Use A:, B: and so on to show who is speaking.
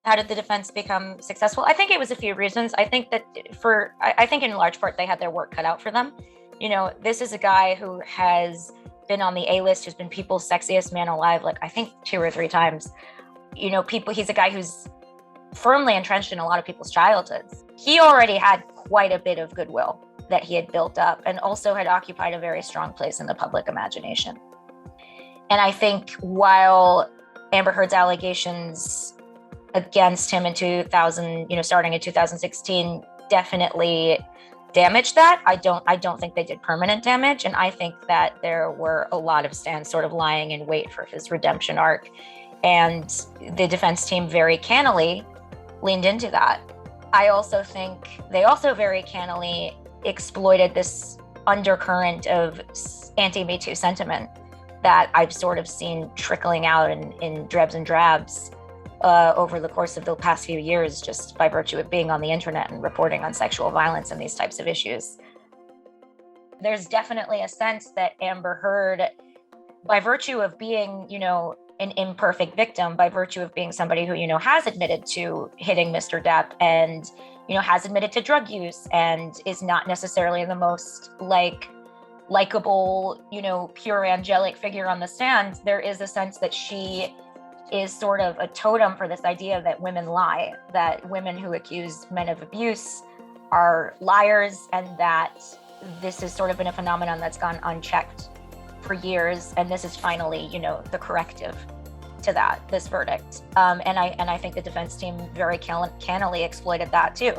A: How did the defense become successful? I think it was a few reasons. I think in large part they had their work cut out for them. This is a guy who has been on the A-list, who's been People's Sexiest Man Alive, like I think 2 or 3 times. He's a guy who's firmly entrenched in a lot of people's childhoods. He already had quite a bit of goodwill that he had built up and also had occupied a very strong place in the public imagination. And I think while Amber Heard's allegations against him in 2000, starting in 2016, definitely damaged that. I don't think they did permanent damage. And I think that there were a lot of stands sort of lying in wait for his redemption arc. And the defense team very cannily leaned into that. I also think they also very cannily exploited this undercurrent of anti-MeToo sentiment that I've sort of seen trickling out in drabs and drabs over the course of the past few years, just by virtue of being on the internet and reporting on sexual violence and these types of issues. There's definitely a sense that Amber Heard, by virtue of being, an imperfect victim, by virtue of being somebody who, has admitted to hitting Mr. Depp and, has admitted to drug use and is not necessarily the most likable, pure angelic figure on the stand, there is a sense that she is sort of a totem for this idea that women lie, that women who accuse men of abuse are liars, and that this has sort of been a phenomenon that's gone unchecked for years. And this is finally, the corrective to this verdict. And I think the defense team very cannily exploited that too.